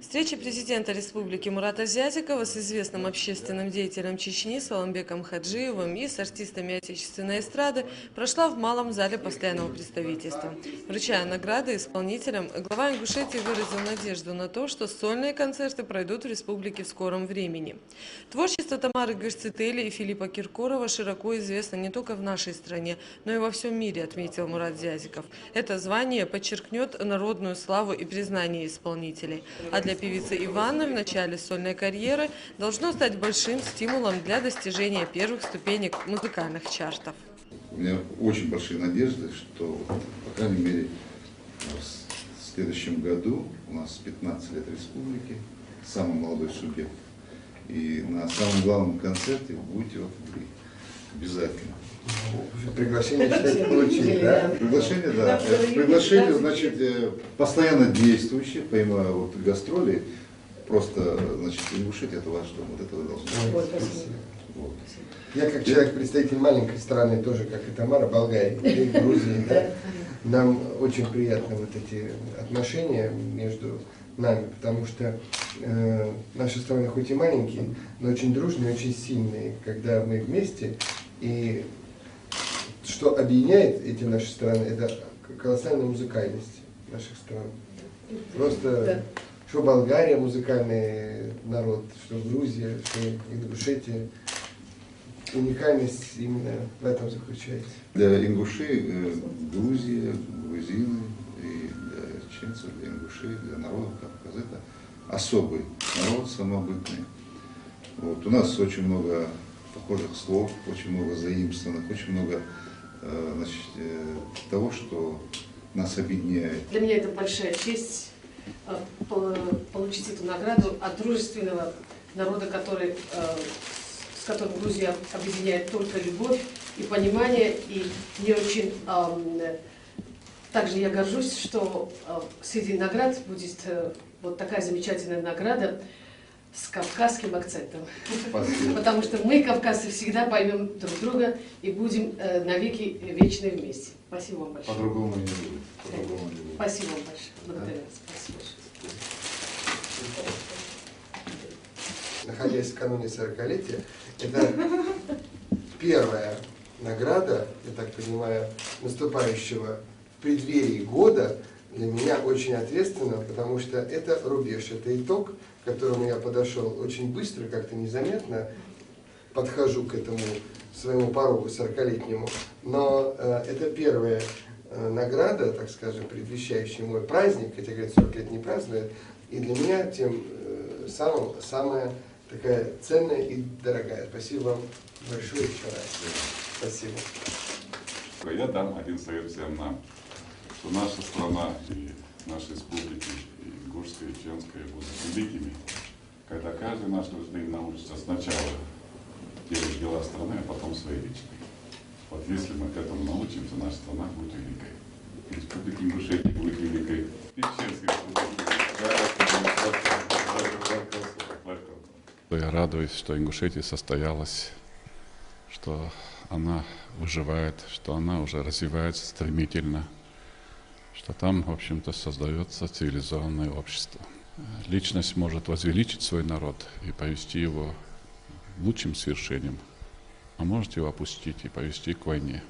Встреча президента Республики Мурата Зязикова с известным общественным деятелем Чечни Саламбеком Хаджиевым и с артистами отечественной эстрады прошла в Малом зале постоянного представительства. Вручая награды исполнителям, глава Ингушетии выразил надежду на то, что сольные концерты пройдут в республике в скором времени. Творчество Тамары Гырцетели и Филиппа Киркорова широко известно не только в нашей стране, но и во всем мире, отметил Мурат Зязиков. Это звание подчеркнет народную славу и признание исполнителей. А для певицы Иваны в начале сольной карьеры должно стать большим стимулом для достижения первых ступенек музыкальных чартов. У меня очень большие надежды, что, по крайней мере, в следующем году у нас 15 лет республики, самый молодой субъект. И на самом главном концерте будете вот вы. Обязательно. Приглашение получили, да? Приглашение, да. Приглашение, значит, постоянно действующее, помимо вот гастролей, просто, значит, Ингушетия это ваш дом, вот это вы должны. Вот. Я как человек, представитель маленькой страны, тоже как и Тамара, Болгарии и Грузии, да, нам очень приятны вот эти отношения между нами, потому что наши страны хоть и маленькие, но очень дружные, очень сильные, когда мы вместе. И что объединяет эти наши страны, это колоссальная музыкальность наших стран. Просто что Болгария музыкальный народ, что Грузия, что Ингушетия. Уникальность именно в этом заключается. Для ингушей Грузия, грузины, и для чеченцев, для ингушей, для народов Кавказа это особый народ, самобытный. Вот. У нас очень много похожих слов, очень много заимствованных, очень много значит, того, что нас объединяет. Для меня это большая честь получить эту награду от дружественного народа, с которым Грузия объединяет только любовь и понимание. И мне очень также я горжусь, что среди наград будет вот такая замечательная награда с кавказским акцентом. Спасибо. Потому что мы, кавказцы, всегда поймем друг друга и будем навеки вечны вместе. Спасибо вам большое. По-другому не будет. По-другому не будет. Спасибо вам большое. Благодарю вас. Спасибо. Находясь в кануне 40-летия, это первая награда, я так понимаю, наступающего в преддверии года, для меня очень ответственно, потому что это рубеж, это итог, к которому я подошел очень быстро, как-то незаметно подхожу к этому своему порогу 40-летнему. Но это первая награда, так скажем, предвещающая мой праздник, хотя, говорят, 40 лет не празднуют, и для меня тем самым самая такая ценная и дорогая. Спасибо вам большое еще раз. Спасибо. Я дам один совет всем нам, что наша страна и наши республики, и Ингушская, и Чеченская будут великими, когда каждый наш гражданин научится сначала делать дела страны, а потом свои личные. Вот если мы к этому научимся, наша страна будет великой. Республика Ингушетия будет великой. И Чеченская Я радуюсь, что Ингушетия состоялась, что она выживает, что она уже развивается стремительно, что там, в общем-то, создается цивилизованное общество. Личность может возвеличить свой народ и повести его лучшим свершением, а может его опустить и повести к войне.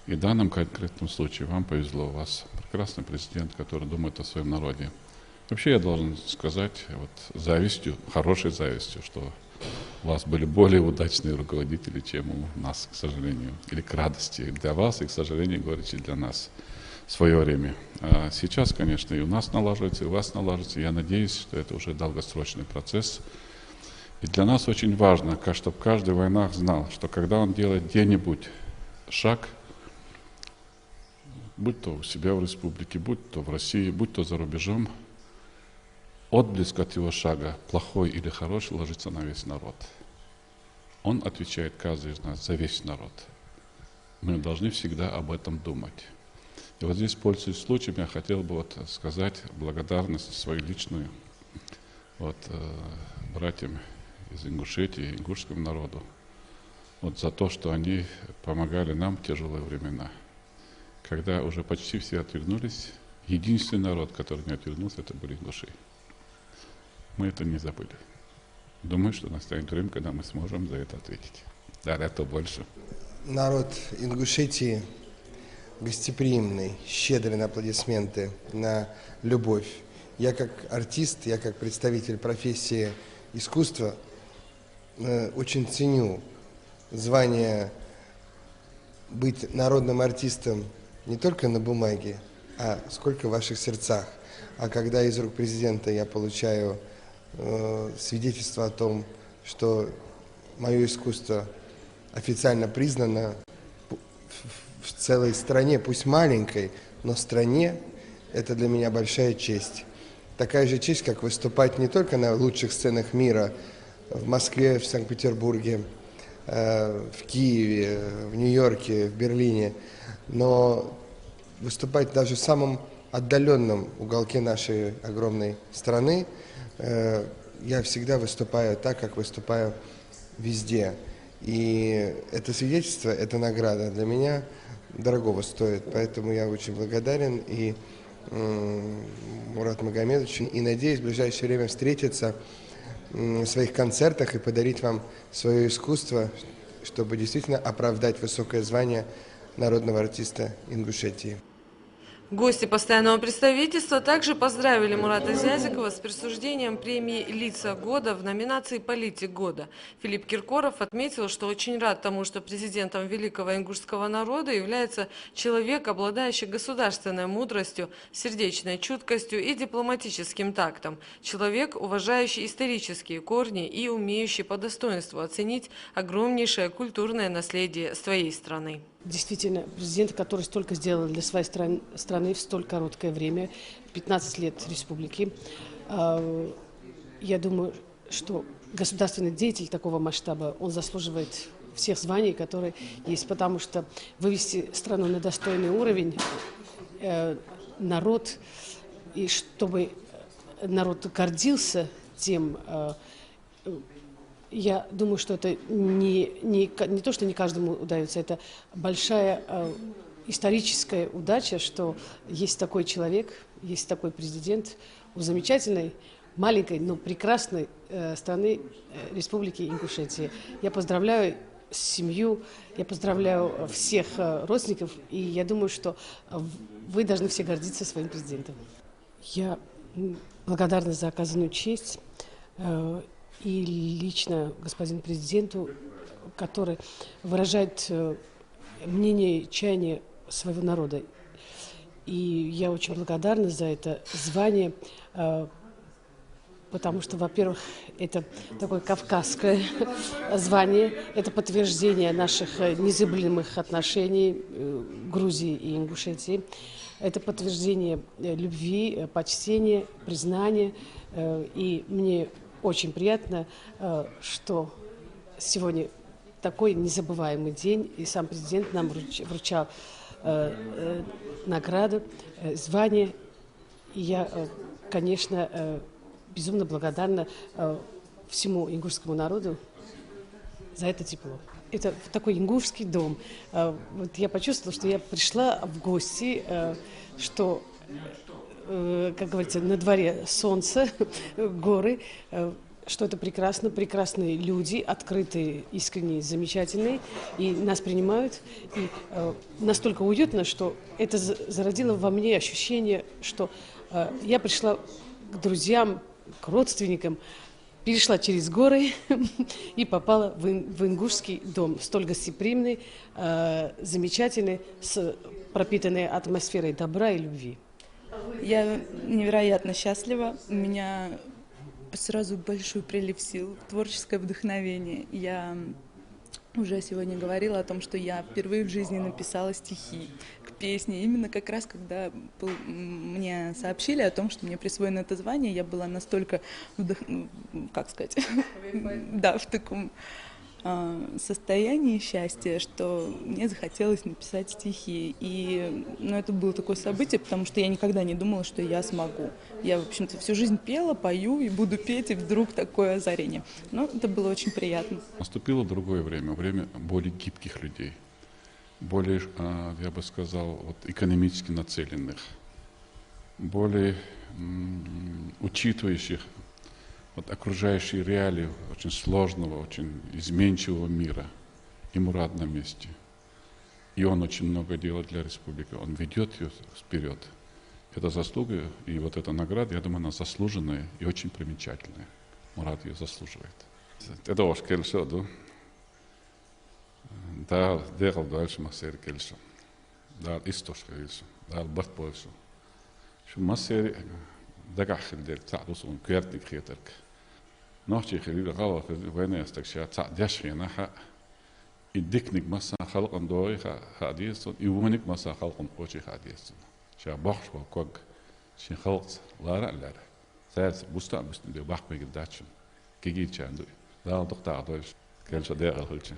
И в данном конкретном случае вам повезло, у вас прекрасный президент, который думает о своем народе. Вообще я должен сказать, вот завистью, хорошей завистью, что у вас были более удачные руководители, чем у нас, к сожалению, или к радости для вас, и, к сожалению, горечи для нас в свое время. А сейчас, конечно, и у нас налаживается, и у вас налаживается. Я надеюсь, что это уже долгосрочный процесс. И для нас очень важно, чтобы каждый в войнах знал, что когда он делает где-нибудь шаг, будь то у себя в республике, будь то в России, будь то за рубежом, отблеск от его шага, плохой или хороший, ложится на весь народ. Он отвечает, каждый из нас, за весь народ. Мы должны всегда об этом думать. И вот здесь, пользуясь случаем, я хотел бы вот сказать благодарность свою личную братьям из Ингушетии, ингушскому народу, за то, что они помогали нам в тяжелые времена. Когда уже почти все отвернулись, единственный народ, который не отвернулся, это были ингуши. мы это не забыли. Думаю, что настанет время, когда мы сможем за это ответить. Да, это больше. Народ Ингушетии гостеприимный, щедрый на аплодисменты, на любовь. Я как артист, я как представитель профессии искусства очень ценю звание быть народным артистом не только на бумаге, а сколько в ваших сердцах. А когда из рук президента я получаю свидетельство о том, что мое искусство официально признано в целой стране, пусть маленькой, но стране, это для меня большая честь. Такая же честь, как выступать не только на лучших сценах мира, в Москве, в Санкт-Петербурге, в Киеве, в Нью-Йорке, в Берлине, но выступать даже в самом отдаленном уголке нашей огромной страны, я всегда выступаю так, как выступаю везде. И это свидетельство, эта награда для меня дорогого стоит. Поэтому я очень благодарен и Мурату Магомедовичу. И надеюсь в ближайшее время встретиться в своих концертах и подарить вам свое искусство, чтобы действительно оправдать высокое звание народного артиста Ингушетии. Гости постоянного представительства также поздравили Мурата Зязикова с присуждением премии «Лица года» в номинации «Политик года». Филипп Киркоров отметил, что очень рад тому, что президентом великого ингушского народа является человек, обладающий государственной мудростью, сердечной чуткостью и дипломатическим тактом. Человек, уважающий исторические корни и умеющий по достоинству оценить огромнейшее культурное наследие своей страны. Действительно, президент, который столько сделал для своей страны в столь короткое время, 15 лет республики. Я думаю, что государственный деятель такого масштаба, он заслуживает всех званий, которые есть, потому что вывести страну на достойный уровень, народ, и чтобы народ гордился тем, я думаю, что это не то, что не каждому удается, это большая историческая удача, что есть такой человек, есть такой президент у замечательной, маленькой, но прекрасной страны Республики Ингушетия. Я поздравляю семью, я поздравляю всех родственников, и я думаю, что вы должны все гордиться своим президентом. Я благодарна за оказанную честь. И лично господину президенту, который выражает мнение, чаяние своего народа. И я очень благодарна за это звание, потому что, во-первых, это такое кавказское звание, это подтверждение наших незыблемых отношений Грузии и Ингушетии, это подтверждение любви, почтения, признания, и мне очень приятно, что сегодня такой незабываемый день, и сам президент нам вручал награду, звание. И я, конечно, безумно благодарна всему ингушскому народу за это тепло. Это такой ингушский дом. Вот я почувствовала, что я пришла в гости, что, как говорится, на дворе солнце, горы, что это прекрасно, прекрасные люди, открытые, искренние, замечательные, и нас принимают. И настолько уютно, что это зародило во мне ощущение, что я пришла к друзьям, к родственникам, перешла через горы и попала в ингушский дом, столь гостеприимный, замечательный, с пропитанной атмосферой добра и любви. Я невероятно счастлива. У меня сразу большой прилив сил, творческое вдохновение. Я уже сегодня говорила о том, что я впервые в жизни написала стихи к песне. Именно как раз, когда мне сообщили о том, что мне присвоено это звание, я была настолько, как сказать, да, в таком состоянии счастья, что мне захотелось написать стихи. И это было такое событие, потому что я никогда не думала, что я смогу. Я, в общем-то, всю жизнь пела, пою и буду петь, и вдруг такое озарение. Но это было очень приятно. Наступило другое время, время более гибких людей, более, я бы сказал, вот, экономически нацеленных, более учитывающих вот окружающие реалии очень сложного, очень изменчивого мира. Ему рад на месте. И он очень много делает для республики. Он ведет ее вперед. Это заслуга, и вот эта награда, я думаю, она заслуженная и очень примечательная. Мурат ее заслуживает. Это уж келшо, да? Да, дехал дальше массер келшо. Да, истош келшо. Да, барт больше. Şu masseri dagahilder ta'dusun kuyartik khieterk. Nochchi khilil qawa wena yastaksha ta'dashina ha idiknik massa khalqan doy hadiysun iwunik massa khalqan qochi hadiysun. Sha bakhsh wa kog shi khalq lara lara. Sas busta de bakhmeg dachun. Gigi chandu. Da doqta doy kelsa der alhulcha.